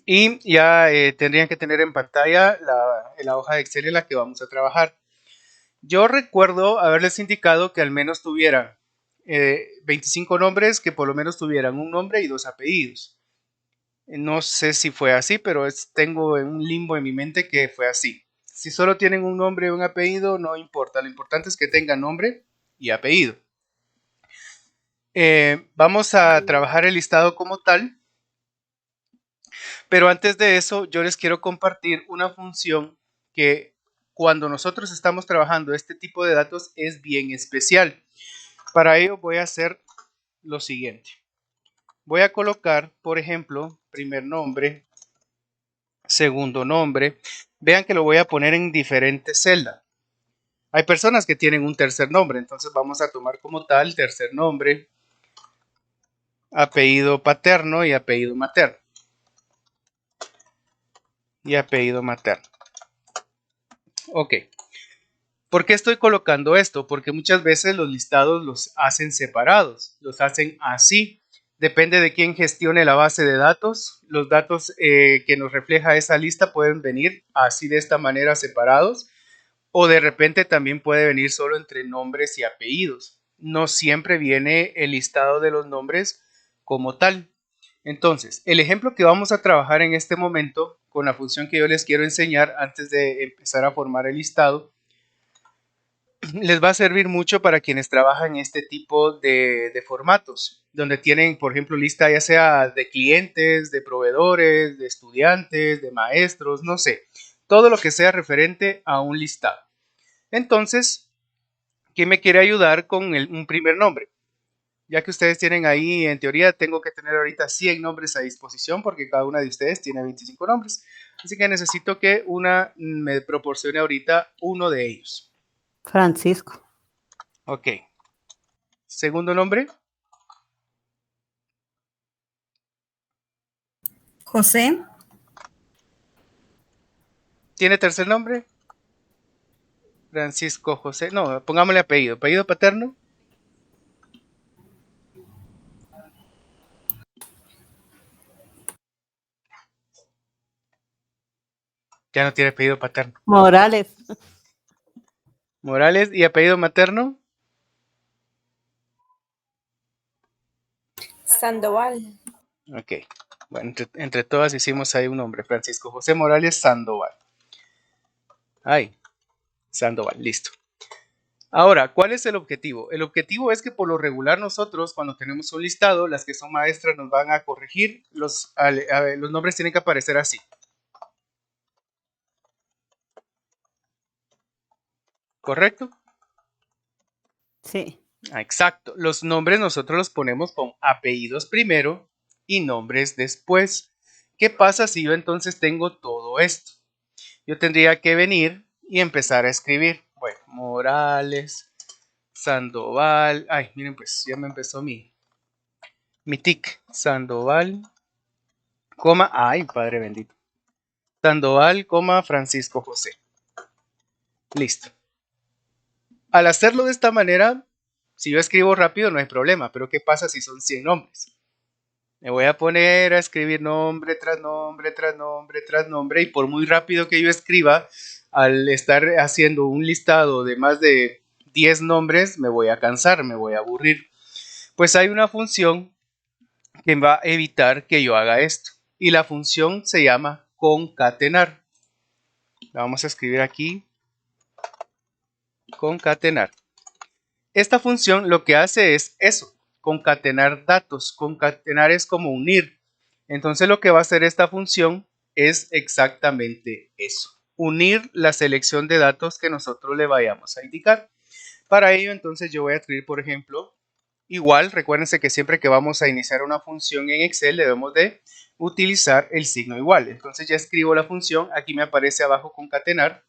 Y ya tendrían que tener en pantalla la hoja de Excel en la que vamos a trabajar. Yo recuerdo haberles indicado que al menos tuvieran 25 nombres, que por lo menos tuvieran un nombre y 2 apellidos. No sé si fue así, pero tengo en un limbo en mi mente que fue así. Si solo tienen un nombre y un apellido, no importa. Lo importante es que tengan nombre y apellido. Vamos a trabajar el listado como tal, pero antes de eso yo les quiero compartir una función que cuando nosotros estamos trabajando este tipo de datos es bien especial. Para ello voy a hacer lo siguiente. Voy a colocar, por ejemplo, primer nombre, segundo nombre. Vean que lo voy a poner en diferentes celdas. Hay personas que tienen un tercer nombre, entonces vamos a tomar como tal tercer nombre, apellido paterno y apellido materno. Y apellido materno. Ok. ¿Por qué estoy colocando esto? Porque muchas veces los listados los hacen separados, los hacen así. Depende de quién gestione la base de datos. Los datos que nos refleja esa lista pueden venir así de esta manera separados, o de repente también puede venir solo entre nombres y apellidos. No siempre viene el listado de los nombres como tal. Entonces, el ejemplo que vamos a trabajar en este momento con la función que yo les quiero enseñar antes de empezar a formar el listado les va a servir mucho para quienes trabajan en este tipo de formatos, donde tienen, por ejemplo, lista ya sea de clientes, de proveedores, de estudiantes, de maestros, no sé, todo lo que sea referente a un listado. Entonces, ¿quién me quiere ayudar con un primer nombre? Ya que ustedes tienen ahí, en teoría, tengo que tener ahorita 100 nombres a disposición porque cada una de ustedes tiene 25 nombres. Así que necesito que una me proporcione ahorita uno de ellos. Francisco. Ok. Segundo nombre. José. ¿Tiene tercer nombre? Francisco José. No, pongámosle apellido. ¿Apellido paterno? Ya no tiene apellido paterno. Morales. Morales. ¿Y apellido materno? Sandoval. Ok. Bueno, entre todas hicimos ahí un nombre. Francisco José Morales Sandoval. Ay, Sandoval, listo. Ahora, ¿cuál es el objetivo? El objetivo es que por lo regular nosotros cuando tenemos un listado, las que son maestras nos van a corregir, los nombres tienen que aparecer así. ¿Correcto? Sí. Exacto. Los nombres nosotros los ponemos con apellidos primero y nombres después. ¿Qué pasa si yo entonces tengo todo esto? Yo tendría que venir y empezar a escribir. Bueno, Morales, Sandoval. Ay, miren, pues ya me empezó mi tic. Sandoval, coma. Ay, Padre bendito. Sandoval, coma, Francisco José. Listo. Al hacerlo de esta manera, si yo escribo rápido no hay problema, pero ¿qué pasa si son 100 nombres? Me voy a poner a escribir nombre tras nombre, tras nombre, tras nombre, y por muy rápido que yo escriba, al estar haciendo un listado de más de 10 nombres, me voy a cansar, me voy a aburrir. Pues hay una función que va a evitar que yo haga esto, y la función se llama concatenar. La vamos a escribir aquí, concatenar. Esta función lo que hace es eso, concatenar datos. Concatenar es como unir. Entonces lo que va a hacer esta función es exactamente eso. Unir la selección de datos que nosotros le vayamos a indicar. Para ello entonces yo voy a escribir, por ejemplo, igual, recuérdense que siempre que vamos a iniciar una función en Excel debemos de utilizar el signo igual. Entonces ya escribo la función, aquí me aparece abajo concatenar.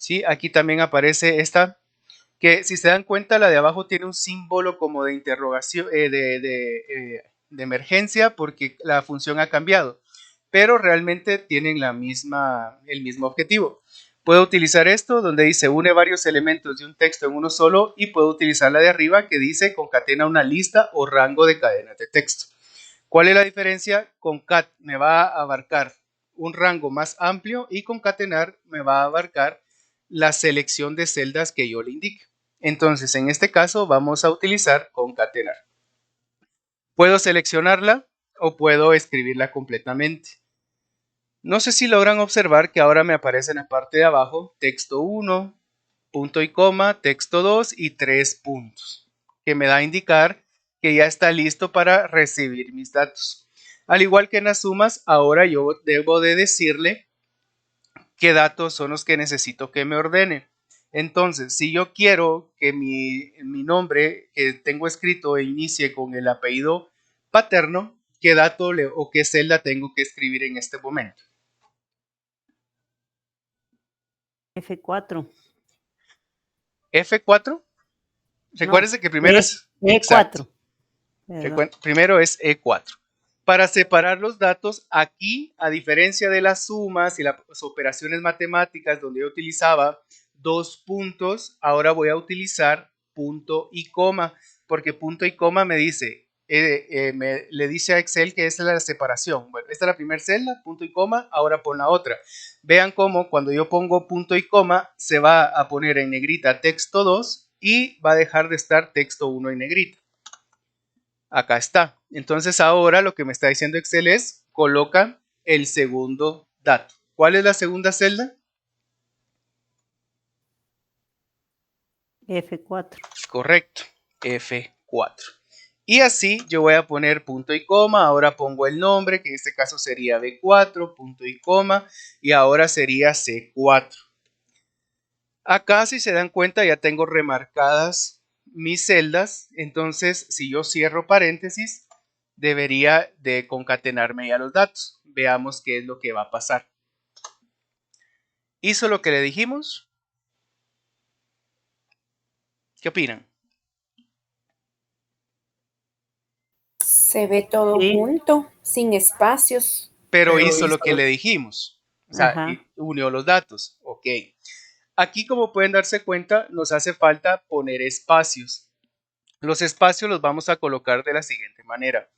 ¿Sí? Aquí también aparece esta que si se dan cuenta la de abajo tiene un símbolo como de interrogación, de emergencia porque la función ha cambiado, pero realmente tienen el mismo objetivo. Puedo utilizar esto donde dice une varios elementos de un texto en uno solo y puedo utilizar la de arriba que dice concatena una lista o rango de cadenas de texto. ¿Cuál es la diferencia? Concat me va a abarcar un rango más amplio y concatenar me va a abarcar la selección de celdas que yo le indique. Entonces, en este caso vamos a utilizar concatenar. Puedo seleccionarla o puedo escribirla completamente. No sé si logran observar que ahora me aparece en la parte de abajo texto 1, punto y coma, texto 2 y 3 puntos, que me da a indicar que ya está listo para recibir mis datos. Al igual que en las sumas, ahora yo debo de decirle qué datos son los que necesito que me ordene. Entonces, si yo quiero que mi nombre que tengo escrito inicie con el apellido paterno, ¿qué dato o qué celda tengo que escribir en este momento? F4. F4. Recuérdense que primero es exacto. E4. Primero es E4. Para separar los datos, aquí, a diferencia de las sumas y las operaciones matemáticas donde yo utilizaba 2 puntos, ahora voy a utilizar punto y coma, porque punto y coma me dice, le dice a Excel que esa es la separación. Bueno, esta es la primera celda, punto y coma, ahora pon la otra. Vean cómo cuando yo pongo punto y coma, se va a poner en negrita texto 2 y va a dejar de estar texto 1 en negrita. Acá está. Entonces ahora lo que me está diciendo Excel es, coloca el segundo dato. ¿Cuál es la segunda celda? F4. Correcto, F4. Y así yo voy a poner punto y coma, ahora pongo el nombre, que en este caso sería B4, punto y coma, y ahora sería C4. Acá, si se dan cuenta, ya tengo remarcadas mis celdas, entonces si yo cierro paréntesis, debería de concatenarme ya los datos. Veamos qué es lo que va a pasar. ¿Hizo lo que le dijimos? ¿Qué opinan? Se ve todo Sí. junto, sin espacios. Pero hizo lo que le dijimos. O sea, Ajá. unió los datos. Ok. Aquí, como pueden darse cuenta, nos hace falta poner espacios. Los espacios los vamos a colocar de la siguiente manera.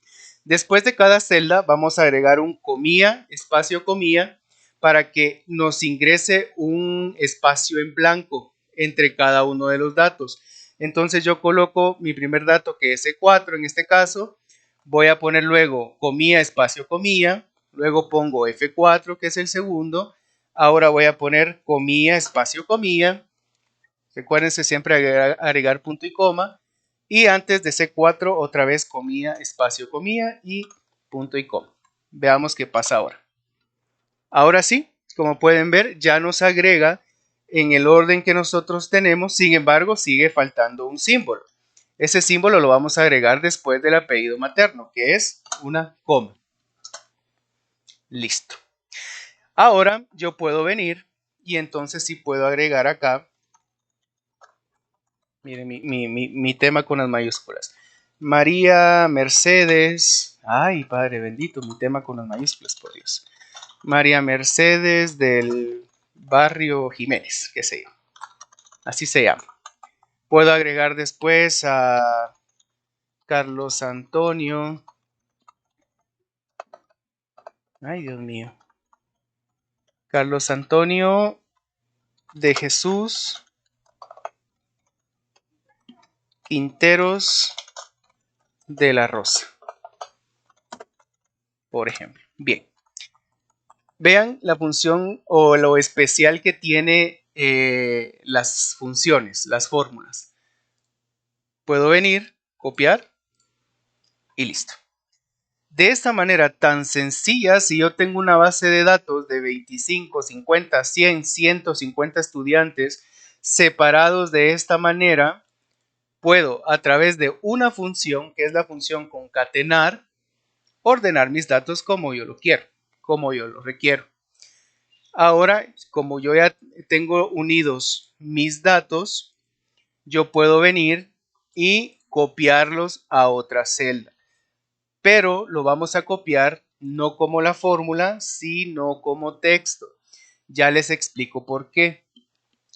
Después de cada celda vamos a agregar un comilla, espacio comilla, para que nos ingrese un espacio en blanco entre cada uno de los datos. Entonces yo coloco mi primer dato, que es E4 en este caso, voy a poner luego comilla, espacio comilla, luego pongo F4, que es el segundo, ahora voy a poner comilla, espacio comilla, recuérdense siempre agregar punto y coma, y antes de C4 otra vez comilla, espacio comilla y punto y coma. Veamos qué pasa ahora. Ahora sí, como pueden ver, ya nos agrega en el orden que nosotros tenemos, sin embargo sigue faltando un símbolo. Ese símbolo lo vamos a agregar después del apellido materno, que es una coma. Listo. Ahora yo puedo venir y entonces sí puedo agregar acá. Miren mi tema con las mayúsculas. María Mercedes. Ay, Padre bendito, mi tema con las mayúsculas, por Dios. María Mercedes del barrio Jiménez, qué sé yo. Así se llama. Puedo agregar después a Carlos Antonio. Ay, Dios mío. Carlos Antonio de Jesús Quinteros de la Rosa, por ejemplo. Bien. Vean la función o lo especial que tiene las funciones, las fórmulas. Puedo venir, copiar y listo. De esta manera tan sencilla, si yo tengo una base de datos de 25, 50, 100, 150 estudiantes separados de esta manera, puedo a través de una función, que es la función concatenar, ordenar mis datos como yo lo quiero, como yo lo requiero. Ahora, como yo ya tengo unidos mis datos, yo puedo venir y copiarlos a otra celda. Pero lo vamos a copiar no como la fórmula, sino como texto. Ya les explico por qué.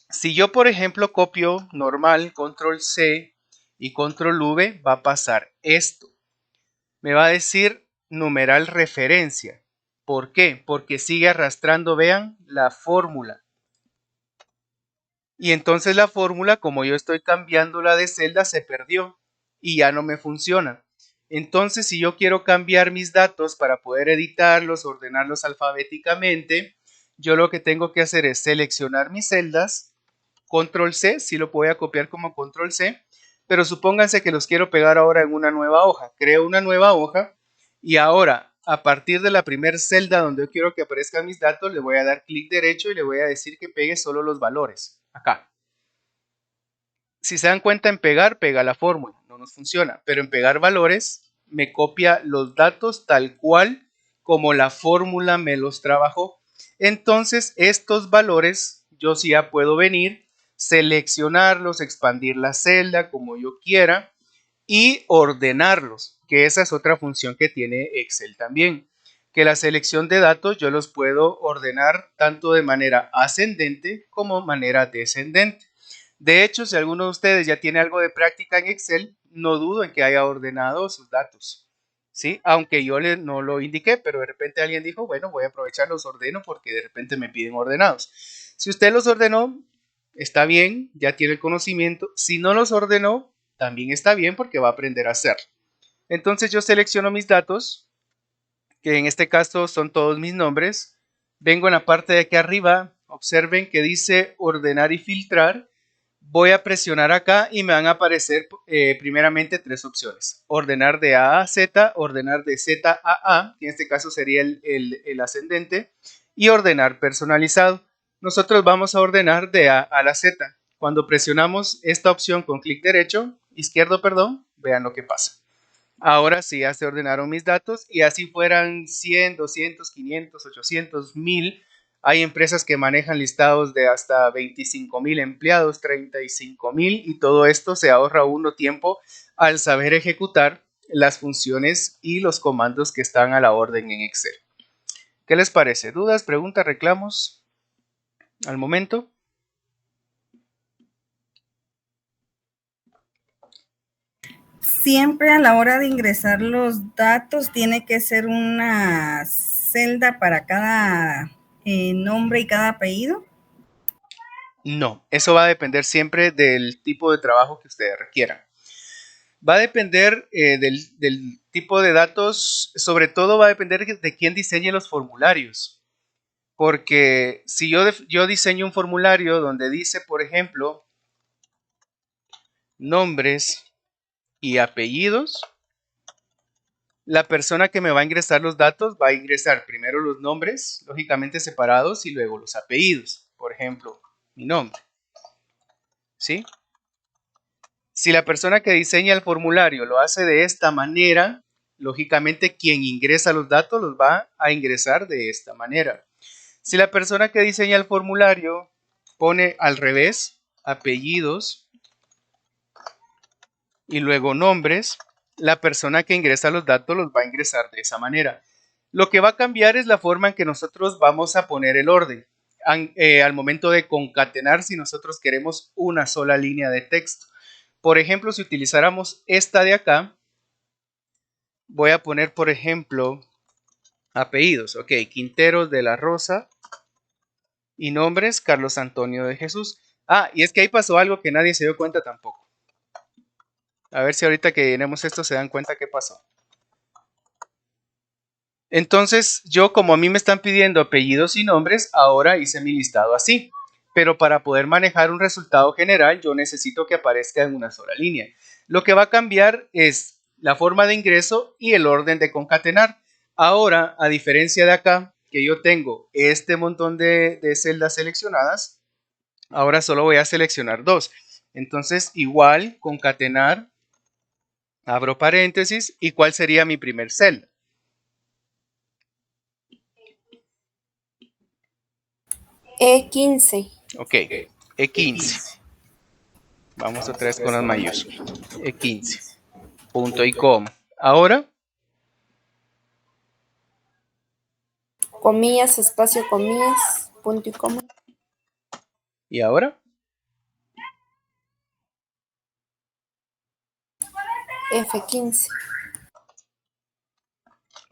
Si yo, por ejemplo, copio normal, control C y control V, va a pasar esto. Me va a decir numeral referencia. ¿Por qué? Porque sigue arrastrando, vean, la fórmula. Y entonces la fórmula, como yo estoy cambiándola de celda, se perdió y ya no me funciona. Entonces, si yo quiero cambiar mis datos para poder editarlos, ordenarlos alfabéticamente, yo lo que tengo que hacer es seleccionar mis celdas, control C, si lo voy a copiar como control C, pero supónganse que los quiero pegar ahora en una nueva hoja. Creo una nueva hoja y ahora, a partir de la primera celda donde yo quiero que aparezcan mis datos, le voy a dar clic derecho y le voy a decir que pegue solo los valores. Acá. Si se dan cuenta, en pegar, pega la fórmula, no nos funciona, pero en pegar valores me copia los datos tal cual como la fórmula me los trabajó. Entonces estos valores yo sí ya puedo venir, seleccionarlos, expandir la celda como yo quiera y ordenarlos, que esa es otra función que tiene Excel también, que la selección de datos yo los puedo ordenar tanto de manera ascendente como manera descendente. De hecho, si alguno de ustedes ya tiene algo de práctica en Excel, no dudo en que haya ordenado sus datos, ¿sí? Aunque yo no lo indiqué, pero de repente alguien dijo, bueno, voy a aprovechar, los ordeno porque de repente me piden ordenados. Si usted los ordenó, está bien, ya tiene el conocimiento. Si no los ordenó, también está bien porque va a aprender a hacerlo. Entonces yo selecciono mis datos, que en este caso son todos mis nombres. Vengo en la parte de aquí arriba, observen que dice ordenar y filtrar. Voy a presionar acá y me van a aparecer primeramente tres opciones. Ordenar de A a Z, ordenar de Z a A, que en este caso sería el ascendente, y ordenar personalizado. Nosotros vamos a ordenar de A a la Z. Cuando presionamos esta opción con clic derecho, izquierdo, perdón, vean lo que pasa. Ahora sí ya se ordenaron mis datos y así fueran 100, 200, 500, 800, 1000. Hay empresas que manejan listados de hasta 25,000 empleados, 35,000 y todo esto se ahorra uno tiempo al saber ejecutar las funciones y los comandos que están a la orden en Excel. ¿Qué les parece? ¿Dudas, preguntas, reclamos al momento? Siempre a la hora de ingresar los datos tiene que ser una celda para cada nombre y cada apellido. No, eso va a depender siempre del tipo de trabajo que ustedes requieran. Va a depender del tipo de datos, sobre todo va a depender de quién diseñe los formularios. Porque si yo diseño un formulario donde dice, por ejemplo, nombres y apellidos, la persona que me va a ingresar los datos va a ingresar primero los nombres, lógicamente separados, y luego los apellidos. Por ejemplo, mi nombre. ¿Sí? Si la persona que diseña el formulario lo hace de esta manera, lógicamente quien ingresa los datos los va a ingresar de esta manera. Si la persona que diseña el formulario pone al revés, apellidos y luego nombres, la persona que ingresa los datos los va a ingresar de esa manera. Lo que va a cambiar es la forma en que nosotros vamos a poner el orden. Al momento de concatenar, si nosotros queremos una sola línea de texto. Por ejemplo, si utilizáramos esta de acá, voy a poner, por ejemplo, apellidos. Ok, Quinteros de la Rosa y nombres, Carlos Antonio de Jesús. Ah, y es que ahí pasó algo que nadie se dio cuenta tampoco. A ver si ahorita que llenemos esto se dan cuenta qué pasó. Entonces, yo como a mí me están pidiendo apellidos y nombres, ahora hice mi listado así. Pero para poder manejar un resultado general, yo necesito que aparezca en una sola línea. Lo que va a cambiar es la forma de ingreso y el orden de concatenar. Ahora, a diferencia de acá, que yo tengo este montón de celdas seleccionadas, ahora solo voy a seleccionar dos. Entonces, igual, concatenar, abro paréntesis, ¿y cuál sería mi primer celda? E15. Ok, E15. Vamos otra vez con las mayúsculas. E15. Punto y coma. Ahora, Comillas, espacio, comillas, punto y coma. ¿y ahora? F15.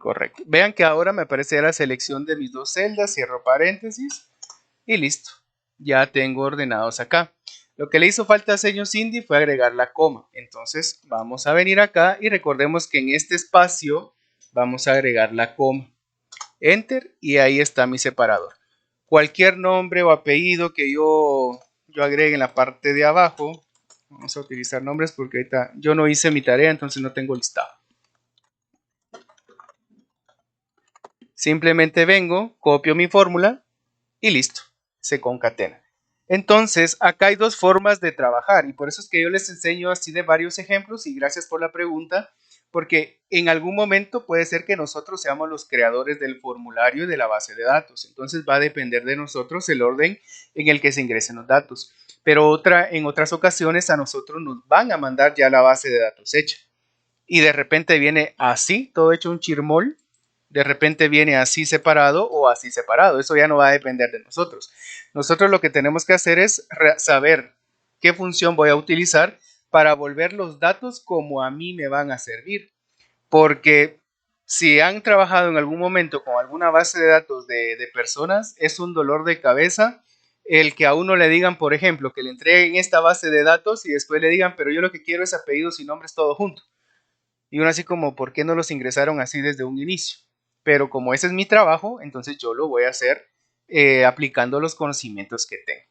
Correcto. Vean que ahora me aparece la selección de mis dos celdas, cierro paréntesis y listo. Ya tengo ordenados acá. Lo que le hizo falta a señor Cindy fue agregar la coma. Entonces vamos a venir acá y recordemos que en este espacio vamos a agregar la coma. Enter y ahí está mi separador. Cualquier nombre o apellido que yo agregue en la parte de abajo. Vamos a utilizar nombres porque ahorita yo no hice mi tarea, entonces no tengo listado. Simplemente vengo, copio mi fórmula y listo, se concatena. Entonces, acá hay dos formas de trabajar y por eso es que yo les enseño así de varios ejemplos y gracias por la pregunta, porque en algún momento puede ser que nosotros seamos los creadores del formulario y de la base de datos. Entonces va a depender de nosotros el orden en el que se ingresen los datos. Pero en otras ocasiones a nosotros nos van a mandar ya la base de datos hecha. Y de repente viene así, todo hecho un chirmol. De repente viene así separado o así separado. Eso ya no va a depender de nosotros. Nosotros lo que tenemos que hacer es saber qué función voy a utilizar para volver los datos como a mí me van a servir. Porque si han trabajado en algún momento con alguna base de datos de personas, es un dolor de cabeza el que a uno le digan, por ejemplo, que le entreguen esta base de datos y después le digan, pero yo lo que quiero es apellidos y nombres todo junto. Y uno así como, ¿por qué no los ingresaron así desde un inicio? Pero como ese es mi trabajo, entonces yo lo voy a hacer aplicando los conocimientos que tengo.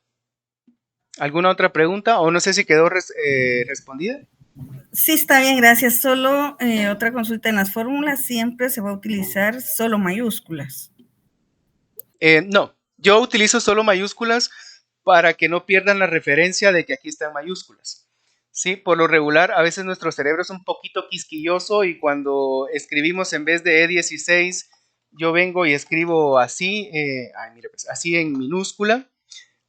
¿Alguna otra pregunta? O no sé si quedó respondida. Sí, está bien, gracias. Solo otra consulta. En las fórmulas siempre se va a utilizar solo mayúsculas. No, yo utilizo solo mayúsculas para que no pierdan la referencia de que aquí están mayúsculas. Sí, por lo regular, a veces nuestro cerebro es un poquito quisquilloso y cuando escribimos en vez de E16, yo vengo y escribo así, mire, pues, así en minúscula.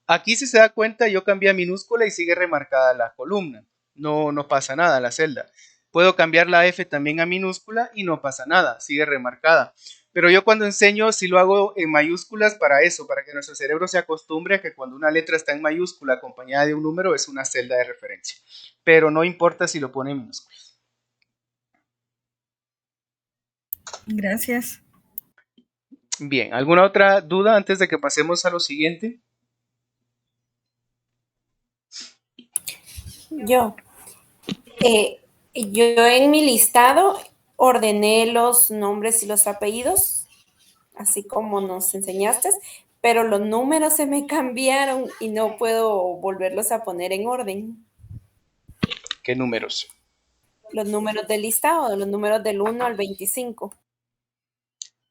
Aquí si se da cuenta, yo cambié a minúscula y sigue remarcada la columna. No pasa nada la celda. Puedo cambiar la F también a minúscula y no pasa nada, sigue remarcada. Pero yo cuando enseño sí lo hago en mayúsculas para eso, para que nuestro cerebro se acostumbre a que cuando una letra está en mayúscula acompañada de un número es una celda de referencia. Pero no importa si lo pone en minúsculas. Gracias. Bien, ¿alguna otra duda antes de que pasemos a lo siguiente? Yo en mi listado ordené los nombres y los apellidos, así como nos enseñaste, pero los números se me cambiaron y no puedo volverlos a poner en orden. ¿Qué números? Los números del listado, los números del 1 al 25.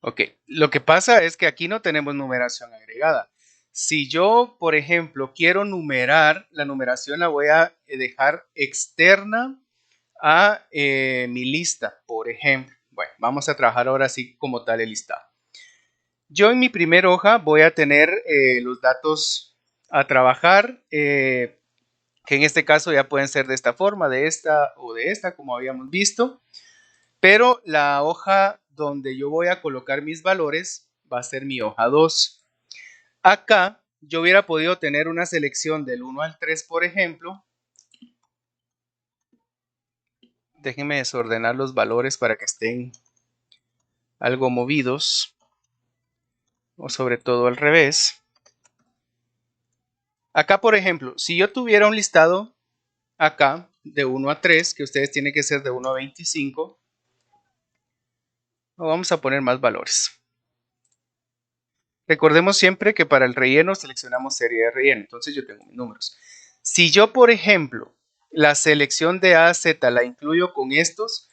Ok, lo que pasa es que aquí no tenemos numeración agregada. Si yo, por ejemplo, quiero numerar, la numeración la voy a dejar externa a mi lista, por ejemplo. Bueno, vamos a trabajar ahora sí como tal el listado. Yo en mi primera hoja voy a tener los datos a trabajar, que en este caso ya pueden ser de esta forma, de esta o de esta, como habíamos visto. Pero la hoja donde yo voy a colocar mis valores va a ser mi hoja 2. Acá yo hubiera podido tener una selección del 1 al 3, por ejemplo. Déjenme desordenar los valores para que estén algo movidos. O sobre todo al revés. Acá, por ejemplo, si yo tuviera un listado acá de 1 a 3, que ustedes tienen que ser de 1 a 25, vamos a poner más valores. Recordemos siempre que para el relleno seleccionamos serie de relleno, entonces yo tengo mis números. Si yo, por ejemplo, la selección de A a Z la incluyo con estos,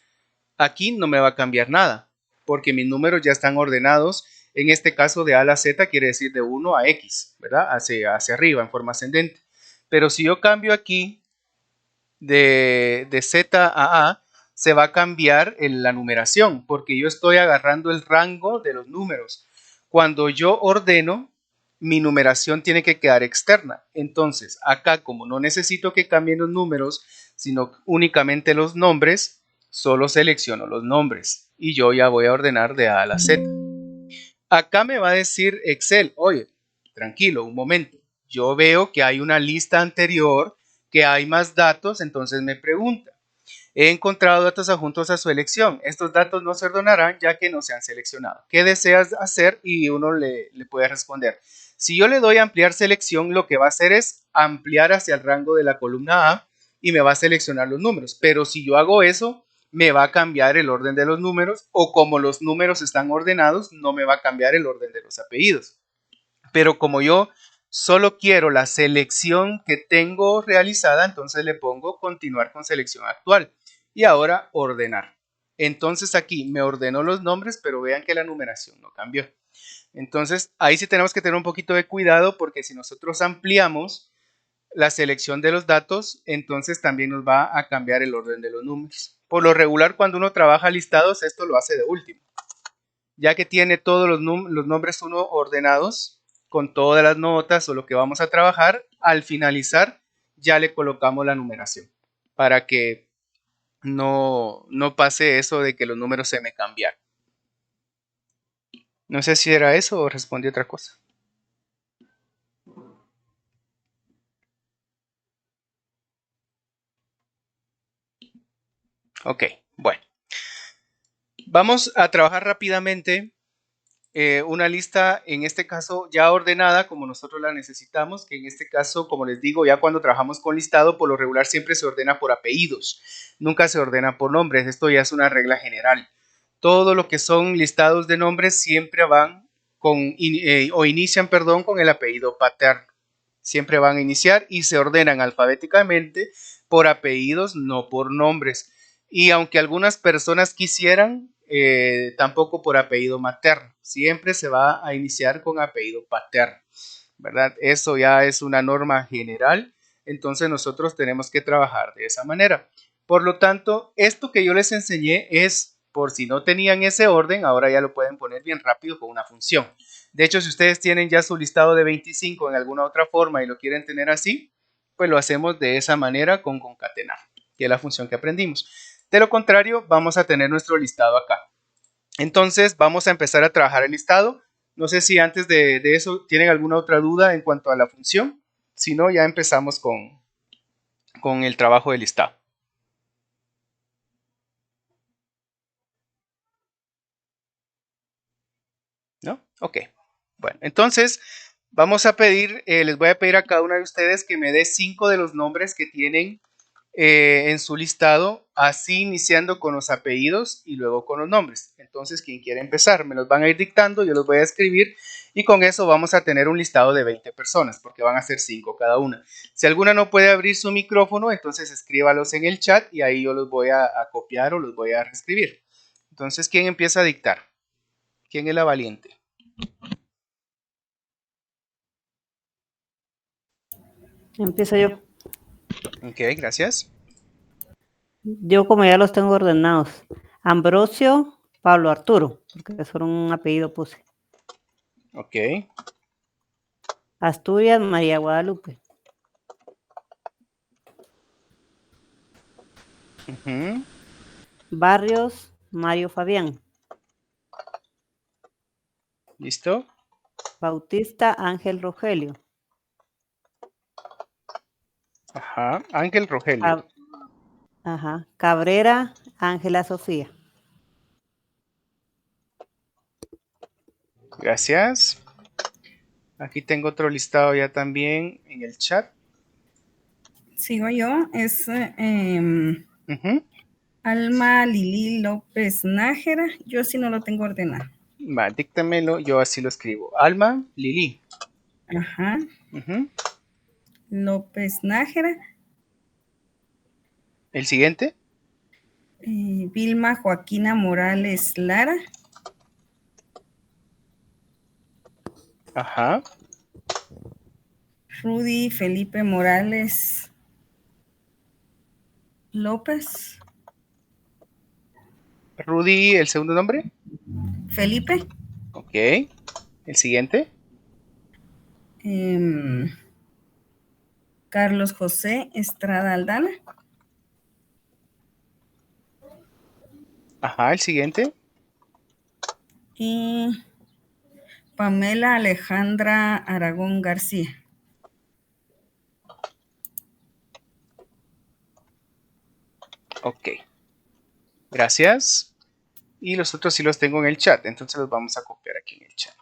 aquí no me va a cambiar nada, porque mis números ya están ordenados. En este caso de A a la Z quiere decir de 1 a X, ¿verdad? Hacia arriba, en forma ascendente. Pero si yo cambio aquí de Z a A, se va a cambiar la numeración, porque yo estoy agarrando el rango de los números. Cuando yo ordeno, mi numeración tiene que quedar externa. Entonces, acá como no necesito que cambien los números, sino únicamente los nombres, solo selecciono los nombres y yo ya voy a ordenar de A a la Z. Acá me va a decir Excel, oye, tranquilo, un momento. Yo veo que hay una lista anterior, que hay más datos, entonces me pregunta, He encontrado datos adjuntos a su elección. Estos datos no se ordenarán ya que no se han seleccionado. ¿Qué deseas hacer? Y uno le puede responder. Si yo le doy a ampliar selección, lo que va a hacer es ampliar hacia el rango de la columna A y me va a seleccionar los números. Pero si yo hago eso, me va a cambiar el orden de los números, o como los números están ordenados, no me va a cambiar el orden de los apellidos. Pero como yo solo quiero la selección que tengo realizada, entonces le pongo continuar con selección actual y ahora ordenar. Entonces aquí me ordenó los nombres, pero vean que la numeración no cambió. Entonces ahí sí tenemos que tener un poquito de cuidado, porque si nosotros ampliamos la selección de los datos, entonces también nos va a cambiar el orden de los números. Por lo regular, cuando uno trabaja listados, esto lo hace de último, ya que tiene todos los nombres uno ordenados con todas las notas o lo que vamos a trabajar. Al finalizar ya le colocamos la numeración para que no pase eso de que los números se me cambiaron. No sé si era eso o respondí otra cosa. Ok, bueno. Vamos a trabajar rápidamente una lista, en este caso ya ordenada como nosotros la necesitamos, que en este caso, como les digo, ya cuando trabajamos con listado, por lo regular siempre se ordena por apellidos, nunca se ordena por nombres. Esto ya es una regla general. Todo lo que son listados de nombres siempre van inician con el apellido paterno. Siempre van a iniciar y se ordenan alfabéticamente por apellidos, no por nombres. Y aunque algunas personas quisieran, tampoco por apellido materno. Siempre se va a iniciar con apellido paterno, ¿verdad? Eso ya es una norma general. Entonces nosotros tenemos que trabajar de esa manera. Por lo tanto, esto que yo les enseñé es, por si no tenían ese orden, ahora ya lo pueden poner bien rápido con una función. De hecho, si ustedes tienen ya su listado de 25 en alguna otra forma y lo quieren tener así, pues lo hacemos de esa manera con concatenar, que es la función que aprendimos. De lo contrario, vamos a tener nuestro listado acá. Entonces, vamos a empezar a trabajar el listado. No sé si antes de eso tienen alguna otra duda en cuanto a la función. Si no, ya empezamos con el trabajo del listado. ¿No? Ok. Bueno, entonces vamos a pedir, les voy a pedir a cada una de ustedes que me dé 5 de los nombres que tienen en su listado, así iniciando con los apellidos y luego con los nombres. Entonces, quien quiera empezar, me los van a ir dictando, yo los voy a escribir y con eso vamos a tener un listado de 20 personas, porque van a ser 5 cada una. Si alguna no puede abrir su micrófono, entonces escríbalos en el chat y ahí yo los voy a copiar o los voy a reescribir. Entonces, ¿quién empieza a dictar? ¿Quién es la valiente? Empiezo yo. Ok, gracias. Yo como ya los tengo ordenados. Ambrosio, Pablo Arturo, porque solo un apellido puse. Ok. Asturias, María Guadalupe. Barrios, Mario Fabián. ¿Listo? Bautista, Ángel Rogelio. Ajá, Ángel Rogelio. Cabrera, Ángela Sofía. Gracias. Aquí tengo otro listado ya también en el chat. Sigo yo, es Alma Lili López Nájera. Yo sí no lo tengo ordenado. Va, díctamelo, yo así lo escribo. Alma Lili. Ajá. López Nájera. ¿El siguiente? Vilma Joaquina Morales Lara. Ajá. Rudy Felipe Morales López. Rudy, ¿el segundo nombre? Felipe. Ok. ¿El siguiente? Carlos José Estrada Aldana. Ajá, ¿el siguiente? Y Pamela Alejandra Aragón García. Ok, Gracias. Y los otros sí los tengo en el chat, entonces los vamos a copiar aquí en el chat.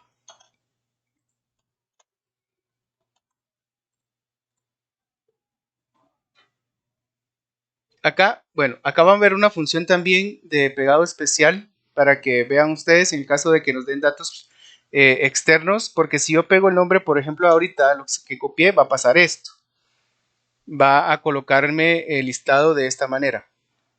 Acá, bueno, acá van a ver una función también de pegado especial para que vean ustedes en el caso de que nos den datos externos, porque si yo pego el nombre, por ejemplo, ahorita lo que copié, va a pasar esto. Va a colocarme el listado de esta manera.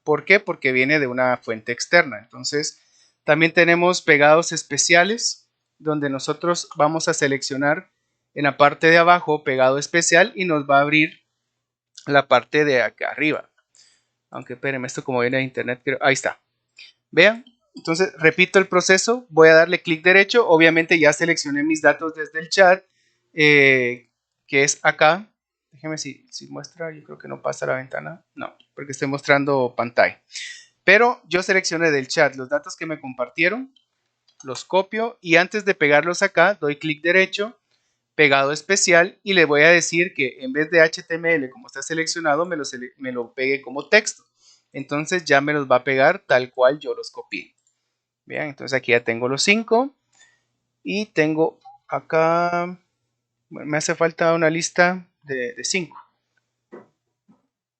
¿Por qué? Porque viene de una fuente externa. Entonces, también tenemos pegados especiales, donde nosotros vamos a seleccionar en la parte de abajo pegado especial y nos va a abrir la parte de acá arriba. Aunque espérenme, esto como viene de internet, creo, ahí está. Vean, entonces repito el proceso, voy a darle clic derecho, obviamente ya seleccioné mis datos desde el chat, que es acá. Déjeme si muestra, yo creo que no pasa la ventana, no, porque estoy mostrando pantalla. Pero yo seleccioné del chat los datos que me compartieron, los copio y antes de pegarlos acá, doy clic derecho, pegado especial y le voy a decir que en vez de HTML como está seleccionado me lo pegue como texto. Entonces ya me los va a pegar tal cual yo los copié. Vean, entonces aquí ya tengo los 5 y tengo acá, bueno, me hace falta una lista de 5.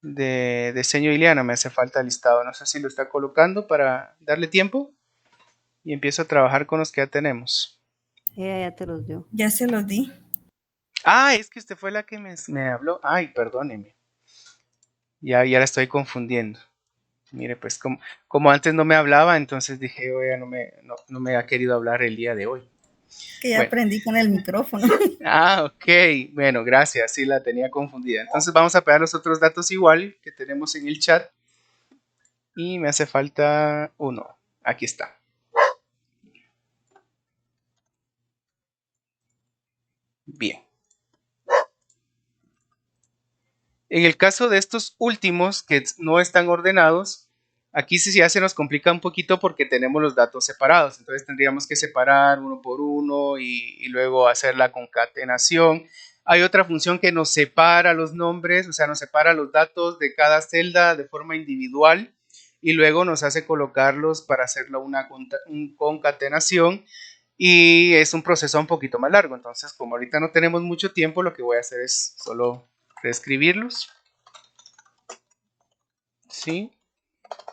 De diseño Ileana me hace falta listado. No sé si lo está colocando para darle tiempo y empiezo a trabajar con los que ya tenemos. Ella ya te los dio. Ya se los di. Ah, es que usted fue la que me habló. Ay, perdóneme. Ya la estoy confundiendo. Mire, pues como antes no me hablaba, entonces dije, oye, no me ha querido hablar el día de hoy. Que ya Bueno. aprendí con el micrófono. Ah, ok. Bueno, gracias. Sí, la tenía confundida. Entonces vamos a pegar los otros datos igual que tenemos en el chat. Y me hace falta uno. Aquí está. Bien. En el caso de estos últimos que no están ordenados, aquí sí ya se nos complica un poquito porque tenemos los datos separados. Entonces tendríamos que separar uno por uno y luego hacer la concatenación. Hay otra función que nos separa los nombres, o sea, nos separa los datos de cada celda de forma individual y luego nos hace colocarlos para hacerlo una concatenación y es un proceso un poquito más largo. Entonces, como ahorita no tenemos mucho tiempo, lo que voy a hacer es solo reescribirlos, ¿sí?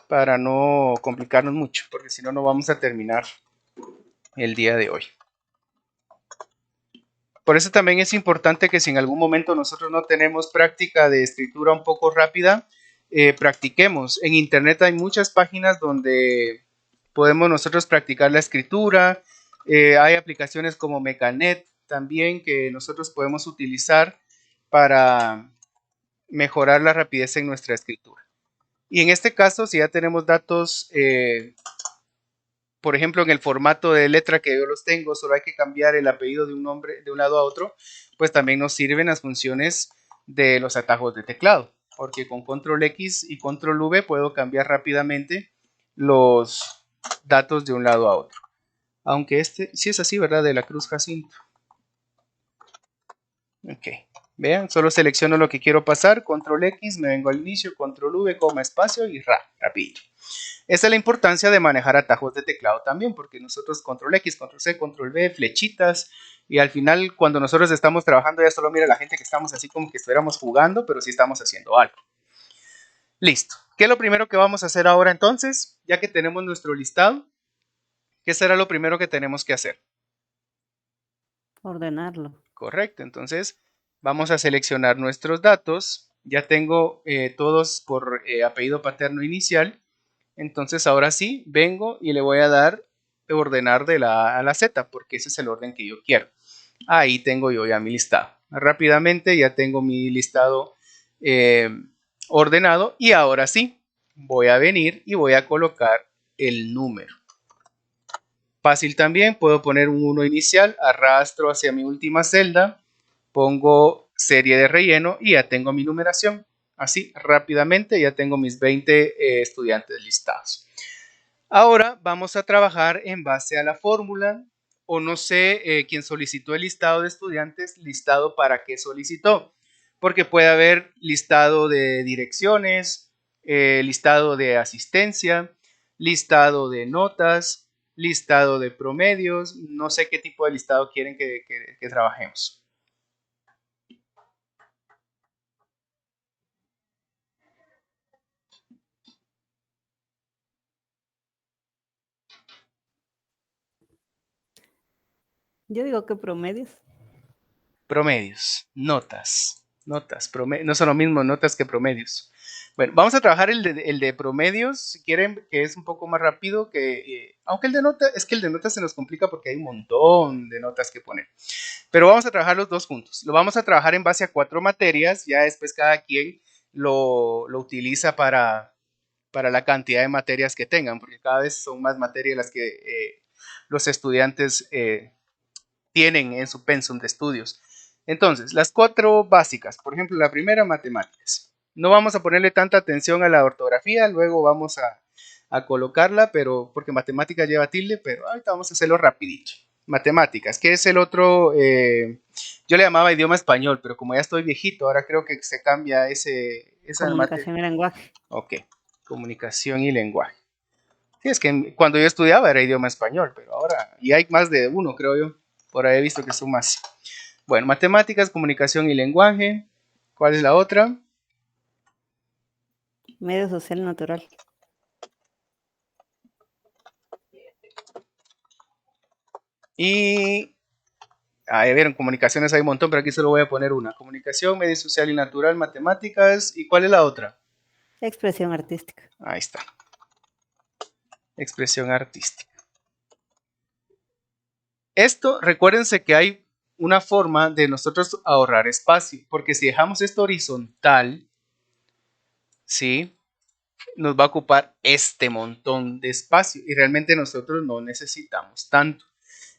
Para no complicarnos mucho, porque si no, no vamos a terminar el día de hoy. Por eso también es importante que si en algún momento nosotros no tenemos práctica de escritura un poco rápida, practiquemos. En internet hay muchas páginas donde podemos nosotros practicar la escritura. Hay aplicaciones como Mecanet también que nosotros podemos utilizar para mejorar la rapidez en nuestra escritura. Y en este caso, si ya tenemos datos, por ejemplo, en el formato de letra que yo los tengo, solo hay que cambiar el apellido de un nombre de un lado a otro, pues también nos sirven las funciones de los atajos de teclado, porque con control X y control V puedo cambiar rápidamente los datos de un lado a otro. Aunque este sí es así, ¿verdad? De la Cruz Jacinto. Ok. Vean, solo selecciono lo que quiero pasar, control X, me vengo al inicio, control V, coma, espacio y rapidito. Esa es la importancia de manejar atajos de teclado también, porque nosotros control X, control C, control V, flechitas, y al final cuando nosotros estamos trabajando ya solo mira la gente que estamos así como que estuviéramos jugando, pero sí estamos haciendo algo. Listo. ¿Qué es lo primero que vamos a hacer ahora entonces? Ya que tenemos nuestro listado, ¿qué será lo primero que tenemos que hacer? Ordenarlo. Correcto, entonces vamos a seleccionar nuestros datos. Ya tengo todos por apellido paterno inicial. Entonces ahora sí, vengo y le voy a dar ordenar de la A a la Z, porque ese es el orden que yo quiero. Ahí tengo yo ya mi listado. Rápidamente ya tengo mi listado ordenado y ahora sí, voy a venir y voy a colocar el número. Fácil también, puedo poner un 1 inicial, arrastro hacia mi última celda, pongo serie de relleno y ya tengo mi numeración. Así rápidamente ya tengo mis 20 estudiantes listados. Ahora vamos a trabajar en base a la fórmula, o no sé, quien solicitó el listado de estudiantes, listado para qué solicitó, porque puede haber listado de direcciones, listado de asistencia. listado de notas, listado de promedios, no sé qué tipo de listado quieren que trabajemos. Yo digo que promedios. Promedios, notas, no son lo mismo notas que promedios. Bueno, vamos a trabajar el de promedios, si quieren, que es un poco más rápido aunque el de notas, es que el de notas se nos complica porque hay un montón de notas que poner. Pero vamos a trabajar los dos juntos. Lo vamos a trabajar en base a 4 materias, ya después cada quien lo utiliza para la cantidad de materias que tengan, porque cada vez son más materias las que los estudiantes tienen en su pensum de estudios. Entonces, las 4 básicas, por ejemplo, la primera, matemáticas. No vamos a ponerle tanta atención a la ortografía, luego vamos a colocarla, pero porque matemáticas lleva tilde, pero ahorita vamos a hacerlo rapidito. Matemáticas, ¿qué es el otro? Yo le llamaba idioma español, pero como ya estoy viejito, ahora creo que se cambia esa Comunicación y lenguaje. Ok, comunicación y lenguaje. Sí, es que cuando yo estudiaba era idioma español, pero ahora, y hay más de uno, creo yo. Por ahí he visto que son más. Bueno, matemáticas, comunicación y lenguaje. ¿Cuál es la otra? Medio social y natural. Y ahí vieron, comunicaciones hay un montón, pero aquí solo voy a poner una. Comunicación, medio social y natural, matemáticas. ¿Y cuál es la otra? Expresión artística. Ahí está. Expresión artística. Esto, recuérdense que hay una forma de nosotros ahorrar espacio, porque si dejamos esto horizontal, ¿sí? Nos va a ocupar este montón de espacio y realmente nosotros no necesitamos tanto.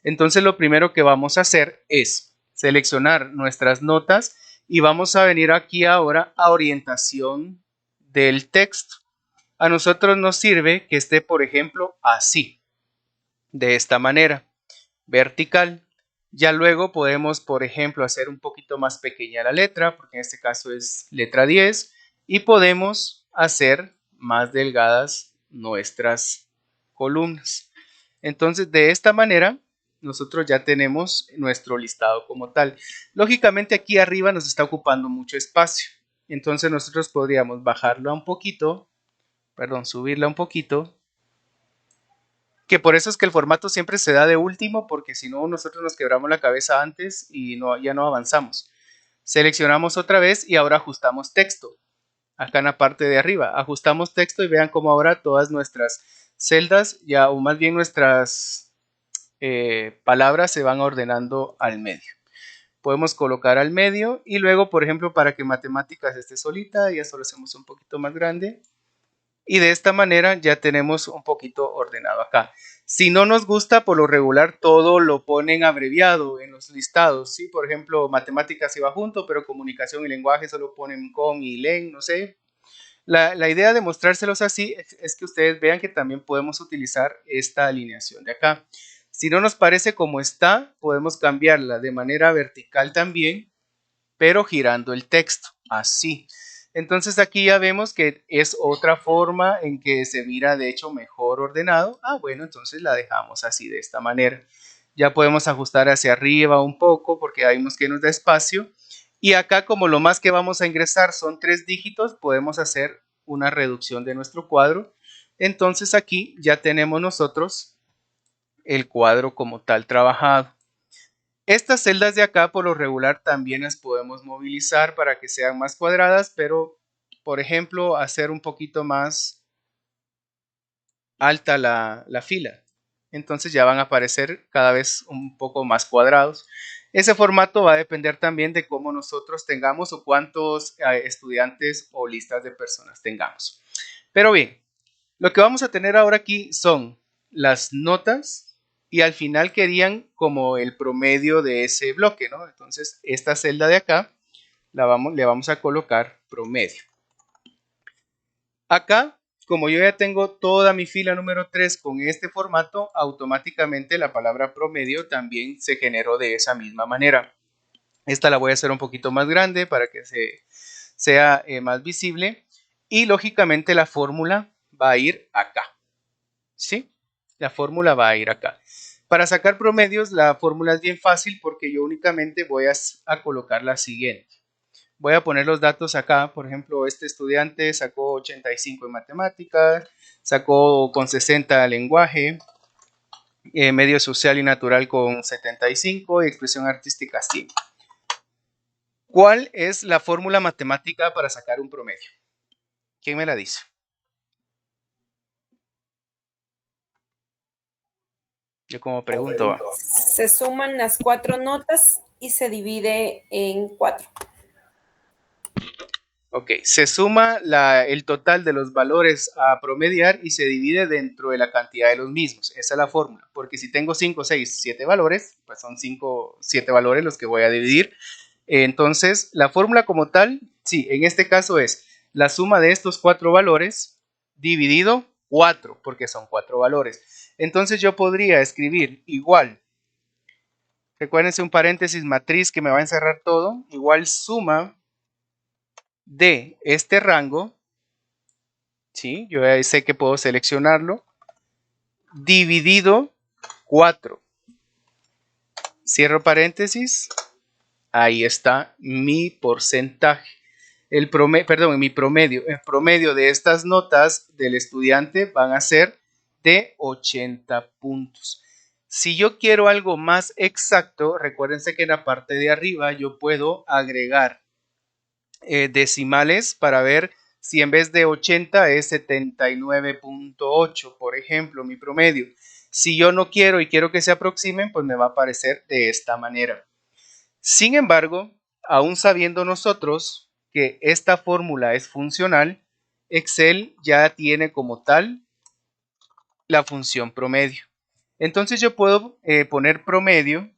Entonces lo primero que vamos a hacer es seleccionar nuestras notas y vamos a venir aquí ahora a orientación del texto. A nosotros nos sirve que esté, por ejemplo, así, de esta manera, vertical. Ya luego podemos, por ejemplo, hacer un poquito más pequeña la letra, porque en este caso es letra 10, y podemos hacer más delgadas nuestras columnas. Entonces, de esta manera, nosotros ya tenemos nuestro listado como tal. Lógicamente, aquí arriba nos está ocupando mucho espacio. Entonces, nosotros podríamos bajarlo un poquito, subirla un poquito, que por eso es que el formato siempre se da de último, porque si no nosotros nos quebramos la cabeza antes y ya no avanzamos. Seleccionamos otra vez y ahora ajustamos texto. Acá en la parte de arriba, ajustamos texto y vean cómo ahora todas nuestras celdas, o más bien nuestras palabras se van ordenando al medio. Podemos colocar al medio y luego, por ejemplo, para que matemáticas esté solita, ya solo hacemos un poquito más grande. Y de esta manera ya tenemos un poquito ordenado acá. Si no nos gusta, por lo regular todo lo ponen abreviado en los listados, ¿sí? Por ejemplo, matemáticas iba junto, pero comunicación y lenguaje solo ponen con y len, no sé. La idea de mostrárselos así es que ustedes vean que también podemos utilizar esta alineación de acá. Si no nos parece como está, podemos cambiarla de manera vertical también, pero girando el texto, así. Entonces aquí ya vemos que es otra forma en que se mira de hecho mejor ordenado. Bueno, entonces la dejamos así de esta manera. Ya podemos ajustar hacia arriba un poco porque vemos que nos da espacio. Y acá como lo más que vamos a ingresar son 3 dígitos, podemos hacer una reducción de nuestro cuadro. Entonces aquí ya tenemos nosotros el cuadro como tal trabajado. Estas celdas de acá por lo regular también las podemos movilizar para que sean más cuadradas, pero por ejemplo hacer un poquito más alta la fila. Entonces ya van a aparecer cada vez un poco más cuadrados. Ese formato va a depender también de cómo nosotros tengamos o cuántos estudiantes o listas de personas tengamos. Pero bien, lo que vamos a tener ahora aquí son las notas y al final querían como el promedio de ese bloque, ¿no? Entonces esta celda de acá le vamos a colocar promedio. Acá, como yo ya tengo toda mi fila número 3 con este formato, automáticamente la palabra promedio también se generó de esa misma manera. Esta la voy a hacer un poquito más grande para que sea más visible y lógicamente la fórmula va a ir acá. ¿sí? La fórmula va a ir acá. Para sacar promedios, la fórmula es bien fácil porque yo únicamente voy a colocar la siguiente. Voy a poner los datos acá. Por ejemplo, este estudiante sacó 85 en matemáticas, sacó con 60 en lenguaje, medio social y natural con 75 y expresión artística 100. ¿Cuál es la fórmula matemática para sacar un promedio? ¿Quién me la dice? Yo como pregunto. Se suman las 4 notas y se divide en 4. Ok, se suma el total de los valores a promediar y se divide dentro de la cantidad de los mismos. Esa es la fórmula, porque si tengo 5, 6, 7 valores, pues son 7 valores los que voy a dividir. Entonces, la fórmula como tal, sí, en este caso es la suma de estos 4 valores dividido 4, porque son 4 valores. Entonces yo podría escribir igual, recuérdense un paréntesis matriz que me va a encerrar todo, igual suma de este rango, ¿sí? Yo ya sé que puedo seleccionarlo, dividido 4. Cierro paréntesis, ahí está mi porcentaje. El promedio de estas notas del estudiante van a ser de 80 puntos. Si yo quiero algo más exacto, recuérdense que en la parte de arriba yo puedo agregar decimales para ver si en vez de 80 es 79.8, por ejemplo, mi promedio. Si yo no quiero y quiero que se aproximen, pues me va a aparecer de esta manera. Sin embargo, aún sabiendo nosotros que esta fórmula es funcional, Excel ya tiene como tal la función promedio. Entonces yo puedo poner promedio,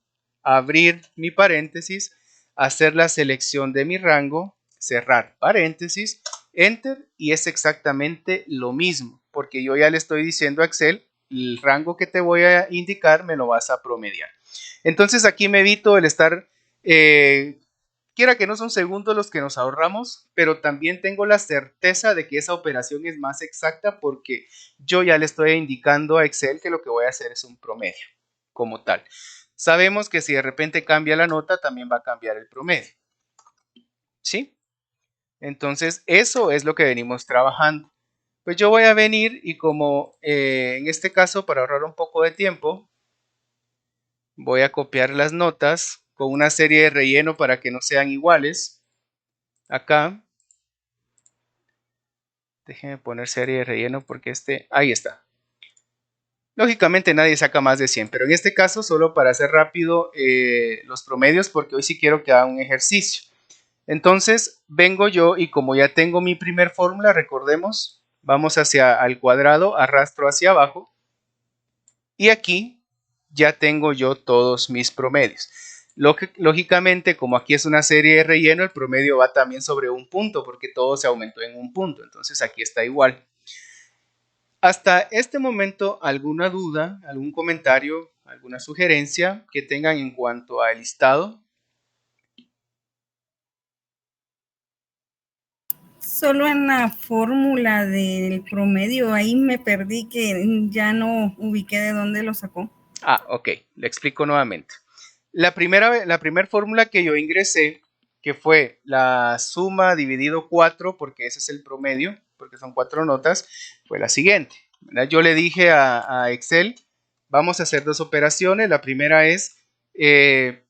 abrir mi paréntesis, hacer la selección de mi rango, cerrar paréntesis, enter, y es exactamente lo mismo, porque yo ya le estoy diciendo a Excel, el rango que te voy a indicar me lo vas a promediar. Entonces aquí me evito el estar, quiera que no son segundos los que nos ahorramos, pero también tengo la certeza de que esa operación es más exacta porque yo ya le estoy indicando a Excel que lo que voy a hacer es un promedio como tal. Sabemos que si de repente cambia la nota, también va a cambiar el promedio. ¿Sí? Entonces, eso es lo que venimos trabajando. Pues yo voy a venir y como en este caso, para ahorrar un poco de tiempo, voy a copiar las notas con una serie de relleno para que no sean iguales. Acá. Déjenme poner serie de relleno porque ahí está. Lógicamente nadie saca más de 100, pero en este caso solo para hacer rápido los promedios porque hoy sí quiero que haga un ejercicio. Entonces vengo yo y como ya tengo mi primer fórmula, recordemos, vamos hacia al cuadrado, arrastro hacia abajo y aquí ya tengo yo todos mis promedios. Lógicamente, como aquí es una serie de relleno, el promedio va también sobre un punto porque todo se aumentó en un punto. Entonces aquí está igual. Hasta este momento, ¿alguna duda, algún comentario, alguna sugerencia que tengan en cuanto al listado? Solo en la fórmula del promedio, ahí me perdí que ya no ubiqué de dónde lo sacó. Ah, ok, le explico nuevamente. La primera fórmula que yo ingresé, que fue la suma dividido 4, porque ese es el promedio, porque son 4 notas, fue la siguiente. ¿Verdad? Yo le dije a Excel, vamos a hacer 2 operaciones. La primera es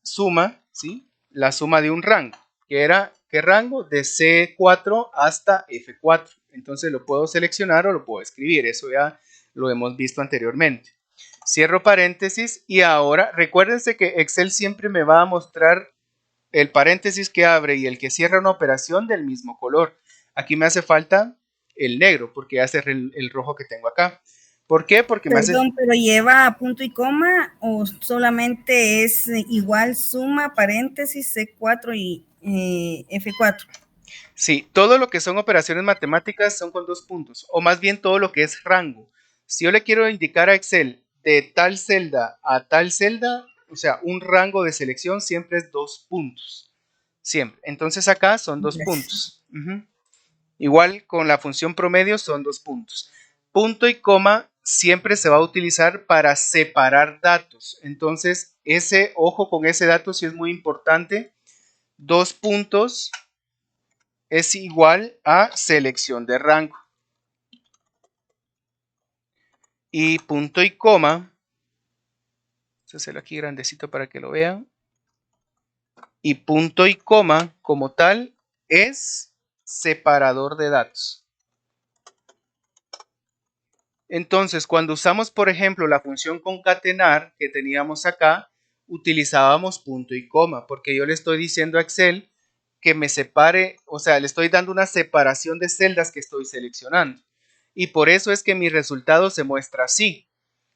suma, ¿sí? La suma de un rango, que era, ¿qué rango? De C4 hasta F4. Entonces lo puedo seleccionar o lo puedo escribir, eso ya lo hemos visto anteriormente. Cierro paréntesis y ahora recuérdense que Excel siempre me va a mostrar el paréntesis que abre y el que cierra una operación del mismo color. Aquí me hace falta el negro porque hace el rojo que tengo acá. ¿Por qué? Porque Perdón, pero lleva punto y coma o solamente es igual suma, paréntesis, C4 y F4. Sí, todo lo que son operaciones matemáticas son con 2 puntos, o más bien todo lo que es rango. Si yo le quiero indicar a Excel de tal celda a tal celda, o sea, un rango de selección siempre es 2 puntos. Siempre. Entonces acá son 2 puntos. Igual con la función promedio son 2 puntos. Punto y coma siempre se va a utilizar para separar datos. Entonces, ojo con ese dato, sí es muy importante. 2 puntos es igual a selección de rango. Y punto y coma, vamos a hacerlo aquí grandecito para que lo vean. Y punto y coma como tal es separador de datos. Entonces, cuando usamos, por ejemplo, la función concatenar que teníamos acá, utilizábamos punto y coma, porque yo le estoy diciendo a Excel que me separe, o sea, le estoy dando una separación de celdas que estoy seleccionando. Y por eso es que mi resultado se muestra así.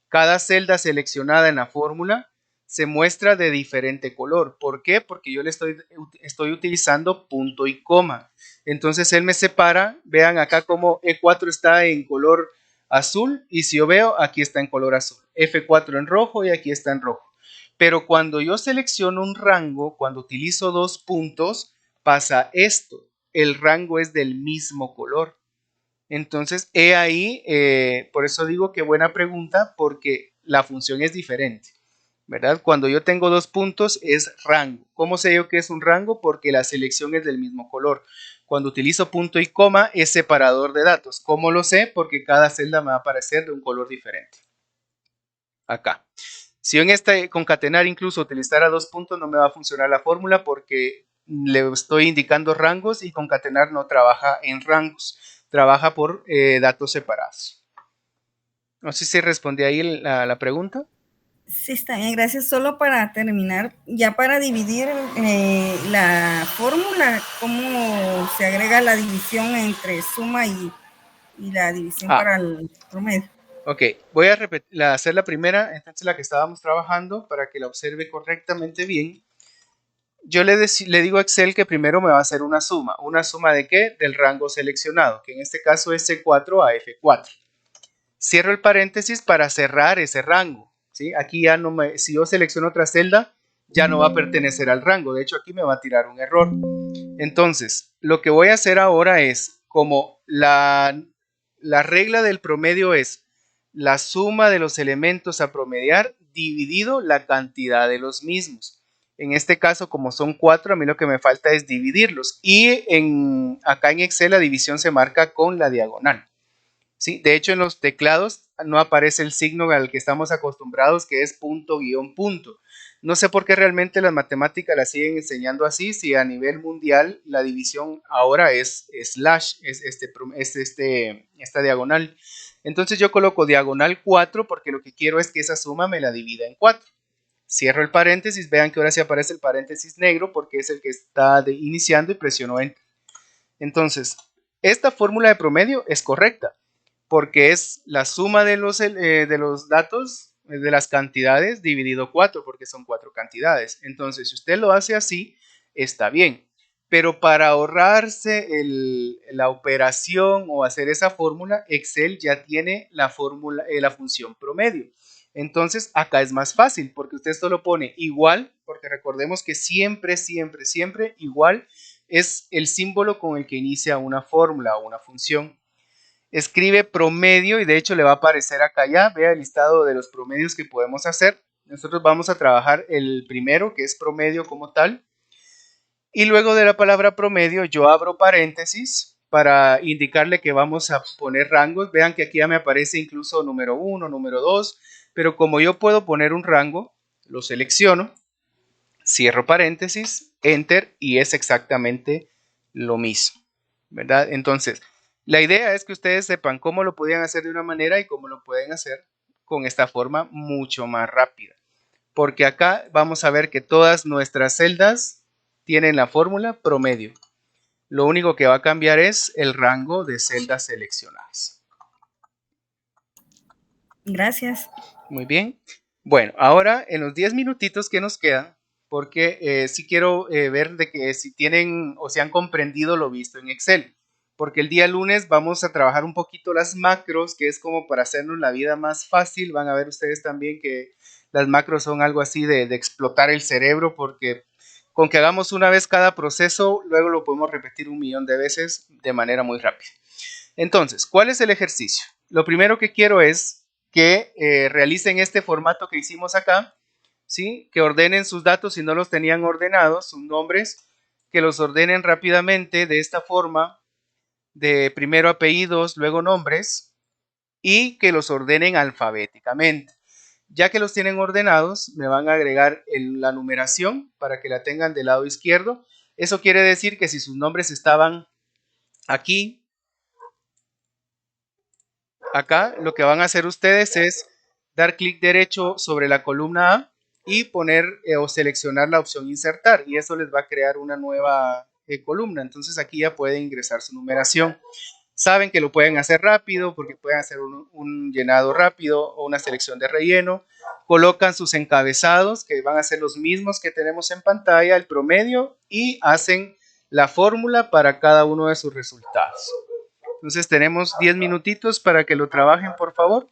Cada celda seleccionada en la fórmula se muestra de diferente color. ¿Por qué? Porque yo le estoy utilizando punto y coma. Entonces él me separa. Vean acá como E4 está en color azul y si yo veo aquí está en color azul. F4 en rojo y aquí está en rojo. Pero cuando yo selecciono un rango, cuando utilizo 2 puntos, pasa esto. El rango es del mismo color. Entonces, he ahí, por eso digo que buena pregunta, porque la función es diferente, ¿verdad? Cuando yo tengo 2 puntos es rango. ¿Cómo sé yo que es un rango? Porque la selección es del mismo color. Cuando utilizo punto y coma es separador de datos. ¿Cómo lo sé? Porque cada celda me va a aparecer de un color diferente. Acá. Si yo en esta concatenar incluso utilizara 2 puntos no me va a funcionar la fórmula porque le estoy indicando rangos y concatenar no trabaja en rangos. Trabaja por datos separados. No sé si respondí ahí la pregunta. Sí, está bien, gracias. Solo para terminar, ya para dividir la fórmula, ¿cómo se agrega la división entre suma y la división para el promedio? Ok, voy a hacer la primera, entonces la que estábamos trabajando para que la observe correctamente bien. Yo le digo a Excel que primero me va a hacer una suma. ¿Una suma de qué? Del rango seleccionado, que en este caso es C4 a F4. Cierro el paréntesis para cerrar ese rango. ¿Sí? Aquí ya no si yo selecciono otra celda, ya no va a pertenecer al rango. De hecho, aquí me va a tirar un error. Entonces, lo que voy a hacer ahora es, como la regla del promedio es la suma de los elementos a promediar dividido la cantidad de los mismos. En este caso, como son 4, a mí lo que me falta es dividirlos. Y acá en Excel la división se marca con la diagonal. ¿Sí? De hecho, en los teclados no aparece el signo al que estamos acostumbrados, que es punto guión punto. No sé por qué realmente las matemáticas las siguen enseñando así, si a nivel mundial la división ahora es slash, es esta diagonal. Entonces yo coloco diagonal 4 porque lo que quiero es que esa suma me la divida en 4. Cierro el paréntesis, vean que ahora sí aparece el paréntesis negro porque es el que está iniciando y presiono Enter. Entonces, esta fórmula de promedio es correcta porque es la suma de los datos, de las cantidades, dividido 4, porque son 4 cantidades. Entonces, si usted lo hace así, está bien. Pero para ahorrarse la operación o hacer esa fórmula, Excel ya tiene la función promedio. Entonces, acá es más fácil, porque usted solo pone igual, porque recordemos que siempre, siempre, siempre igual es el símbolo con el que inicia una fórmula o una función. Escribe promedio y de hecho le va a aparecer acá ya, vea el listado de los promedios que podemos hacer. Nosotros vamos a trabajar el primero, que es promedio como tal. Y luego de la palabra promedio yo abro paréntesis para indicarle que vamos a poner rangos. Vean que aquí ya me aparece incluso número 1, número 2, pero como yo puedo poner un rango, lo selecciono, cierro paréntesis, enter y es exactamente lo mismo, ¿verdad? Entonces, la idea es que ustedes sepan cómo lo podían hacer de una manera y cómo lo pueden hacer con esta forma mucho más rápida. Porque acá vamos a ver que todas nuestras celdas tienen la fórmula promedio. Lo único que va a cambiar es el rango de celdas seleccionadas. Gracias. Muy bien. Bueno, ahora en los 10 minutitos que nos quedan, porque sí quiero ver de que si tienen o si han comprendido lo visto en Excel. Porque el día lunes vamos a trabajar un poquito las macros, que es como para hacernos la vida más fácil. Van a ver ustedes también que las macros son algo así de explotar el cerebro, porque con que hagamos una vez cada proceso, luego lo podemos repetir 1.000.000 de veces de manera muy rápida. Entonces, ¿cuál es el ejercicio? Lo primero que quiero es que realicen este formato que hicimos acá, ¿sí? Que ordenen sus datos si no los tenían ordenados, sus nombres, que los ordenen rápidamente de esta forma, de primero apellidos, luego nombres, y que los ordenen alfabéticamente. Ya que los tienen ordenados, me van a agregar la numeración para que la tengan del lado izquierdo. Eso quiere decir que si sus nombres estaban aquí, acá, lo que van a hacer ustedes es dar clic derecho sobre la columna A y poner o seleccionar la opción insertar, y eso les va a crear una nueva columna. Entonces aquí ya pueden ingresar su numeración. Saben que lo pueden hacer rápido porque pueden hacer un llenado rápido o una selección de relleno. Colocan sus encabezados, que van a ser los mismos que tenemos en pantalla, el promedio, y hacen la fórmula para cada uno de sus resultados. Entonces tenemos 10 minutitos para que lo trabajen, por favor.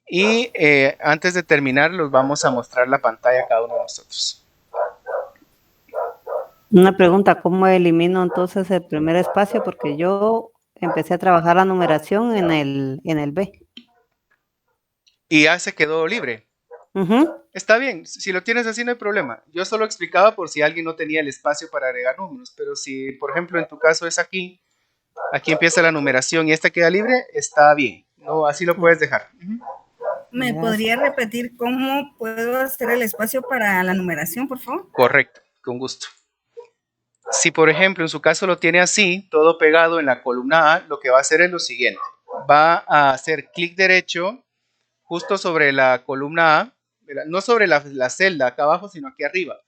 Y antes de terminar, los vamos a mostrar la pantalla a cada uno de nosotros. Una pregunta, ¿cómo elimino entonces el primer espacio? Porque yo empecé a trabajar la numeración en el B. Y ya se quedó libre. Está bien, si lo tienes así no hay problema. Yo solo explicaba por si alguien no tenía el espacio para agregar números, pero si por ejemplo en tu caso es aquí empieza la numeración y esta queda libre, está bien. No, así lo puedes dejar. ¿Me podría repetir cómo puedo hacer el espacio para la numeración, por favor? Correcto, con gusto. Si por ejemplo en su caso lo tiene así, todo pegado en la columna A, lo que va a hacer es lo siguiente. Va a hacer clic derecho justo sobre la columna A, no sobre la celda acá abajo, sino aquí arriba.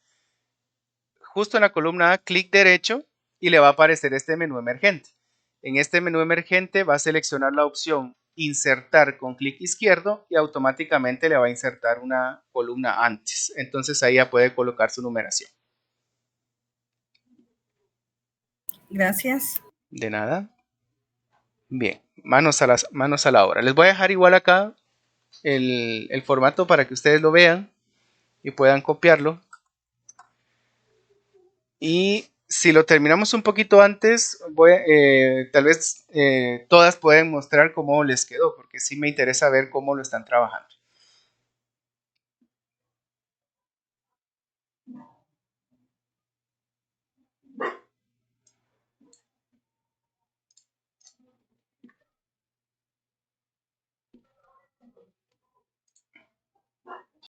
Justo en la columna A, clic derecho y le va a aparecer este menú emergente. En este menú emergente va a seleccionar la opción insertar con clic izquierdo y automáticamente le va a insertar una columna antes. Entonces ahí ya puede colocar su numeración. Gracias. De nada. Bien, manos a la obra. Les voy a dejar igual acá el formato para que ustedes lo vean y puedan copiarlo. Y si lo terminamos un poquito antes, tal vez todas pueden mostrar cómo les quedó, porque sí me interesa ver cómo lo están trabajando.